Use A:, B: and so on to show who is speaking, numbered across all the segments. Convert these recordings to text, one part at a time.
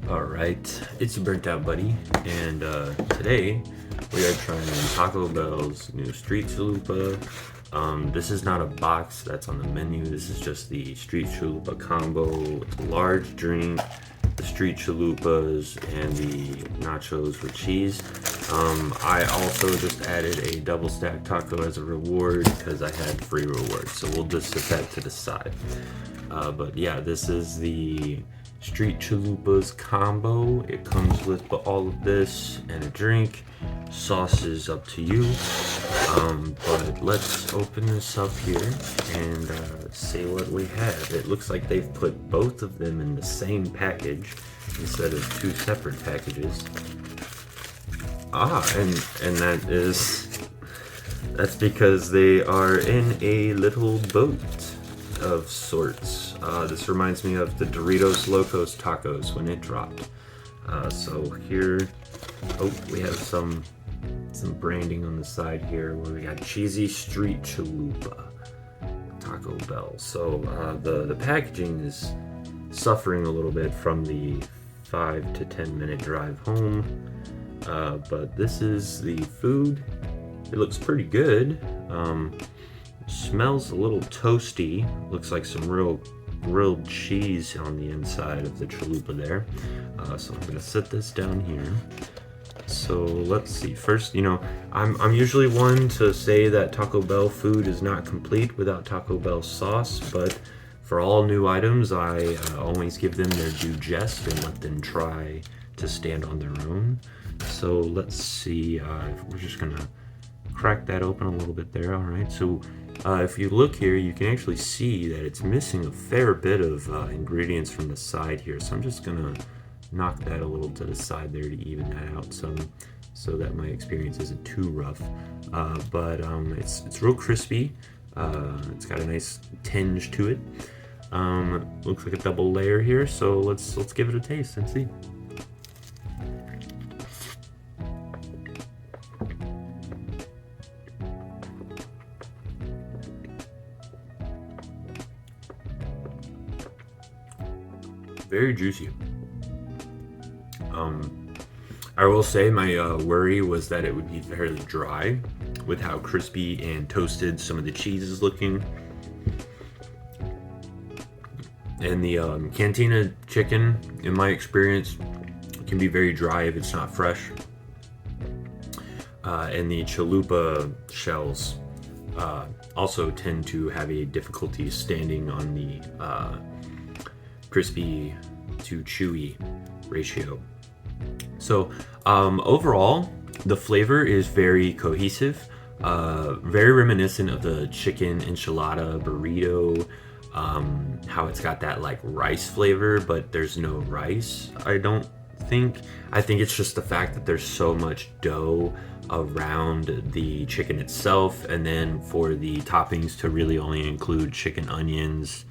A: Alright, it's your burnt out buddy, and today we are trying Taco Bell's new street chalupa. This is not a box that's on the menu, this is just the street chalupa combo with the large drink, the street chalupas, and the nachos with cheese. I also just added a double stack taco as a reward because I had free rewards, so we'll just set that to the side. But yeah, this is the Street Chalupas combo. It comes with all of this and a drink. Sauce is up to you. But let's open this up here and see what we have. It looks like they've put both of them in the same package instead of two separate packages. And that's because they are in a little boat of sorts. This reminds me of the Doritos Locos tacos when it dropped. So here, we have some branding on the side here where we got cheesy street chalupa Taco Bell. So the packaging is suffering a little bit from the 5 to 10 minute drive home. But this is the food. It looks pretty good. Smells a little toasty. Looks like some real grilled cheese on the inside of the chalupa there. So I'm gonna set this down here. So let's see. First, I'm usually one to say that Taco Bell food is not complete without Taco Bell sauce, but for all new items, I always give them their due jest and let them try to stand on their own. So let's see. We're just gonna crack that open a little bit there. All right. So if you look here, you can actually see that it's missing a fair bit of ingredients from the side here. So I'm just gonna knock that a little to the side there to even that out some, so that my experience isn't too rough. But it's real crispy. It's got a nice tinge to it. Looks like a double layer here. So let's give it a taste and see. Very juicy. I will say my worry was that it would be fairly dry with how crispy and toasted some of the cheese is looking. And the cantina chicken, in my experience, can be very dry if it's not fresh. And the chalupa shells also tend to have a difficulty standing on the crispy to chewy ratio. So overall, the flavor is very cohesive, very reminiscent of the chicken enchilada burrito, how it's got that like rice flavor, but there's no rice, I think it's just the fact that there's so much dough around the chicken itself, and then for the toppings to really only include chicken onions.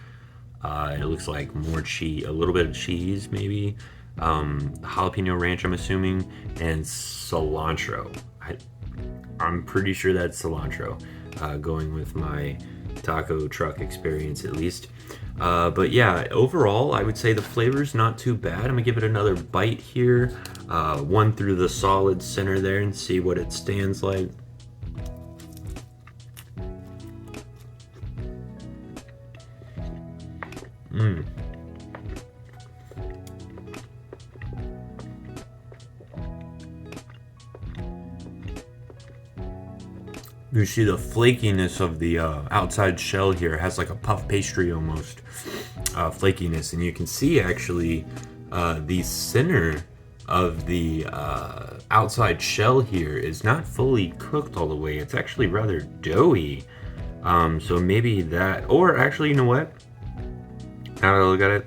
A: It looks like more cheese, a little bit of cheese maybe, jalapeno ranch I'm assuming, and cilantro. I'm pretty sure that's cilantro, going with my taco truck experience at least. But yeah, overall I would say the flavor's not too bad. I'm gonna give it another bite here, one through the solid center there, and see what it stands like. You see the flakiness of the outside shell here. It has like a puff pastry almost flakiness, and you can see actually the center of the outside shell here is not fully cooked all the way. It's actually rather doughy. So maybe that, or actually, you know what? Now that I look at it,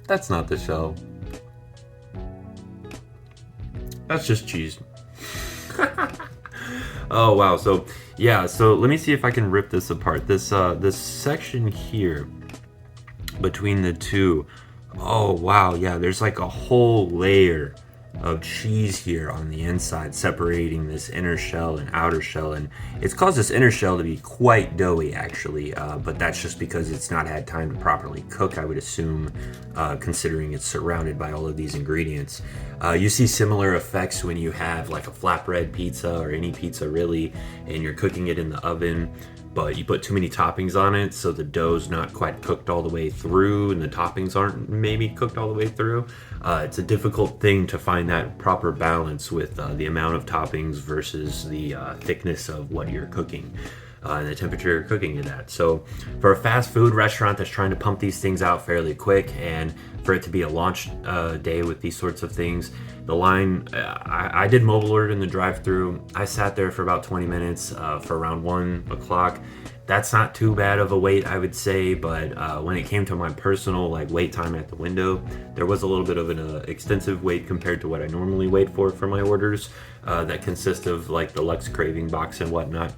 A: that's not the shell. That's just cheese. Oh wow, so yeah, so let me see if I can rip this apart. This section here between the two, oh wow, yeah, there's like a whole layer of cheese here on the inside, separating this inner shell and outer shell, and it's caused this inner shell to be quite doughy actually, but that's just because it's not had time to properly cook, I would assume, considering it's surrounded by all of these ingredients. You see similar effects when you have like a flatbread pizza or any pizza really, and you're cooking it in the oven, but you put too many toppings on it, so the dough's not quite cooked all the way through and the toppings aren't maybe cooked all the way through. It's a difficult thing to find that proper balance with the amount of toppings versus the thickness of what you're cooking. And the temperature you're cooking it at. So for a fast food restaurant that's trying to pump these things out fairly quick, and for it to be a launch day with these sorts of things, the line, I did mobile order in the drive-through. I sat there for about 20 minutes for around 1 o'clock. That's not too bad of a wait, I would say, but when it came to my personal like wait time at the window, there was a little bit of an extensive wait compared to what I normally wait for my orders that consist of like the Lux Craving box and whatnot.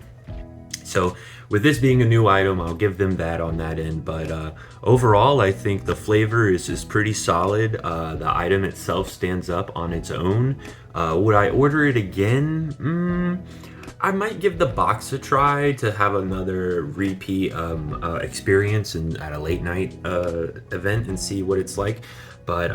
A: So with this being a new item, I'll give them that on that end. But overall, I think the flavor is pretty solid. The item itself stands up on its own. Would I order it again? I might give the box a try to have another repeat experience at a late night event and see what it's like. But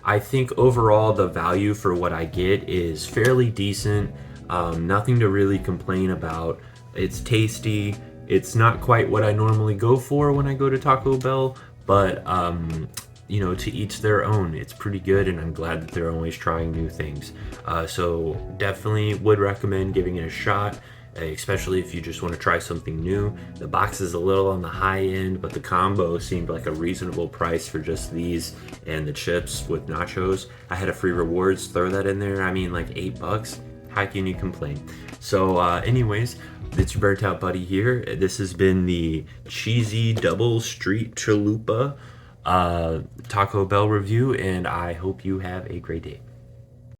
A: I think overall the value for what I get is fairly decent. Nothing to really complain about. It's tasty. It's not quite what I normally go for when I go to Taco Bell, but you know, to each their own. It's pretty good, and I'm glad that they're always trying new things. So definitely would recommend giving it a shot, especially if you just want to try something new. The box is a little on the high end, but the combo seemed like a reasonable price for just these and the chips with nachos. I had a free rewards, throw that in there. I mean, like $8. How can you complain? So anyways, it's your Bird Tout Buddy here. This has been the cheesy double street chalupa Taco Bell review, and I hope you have a great day.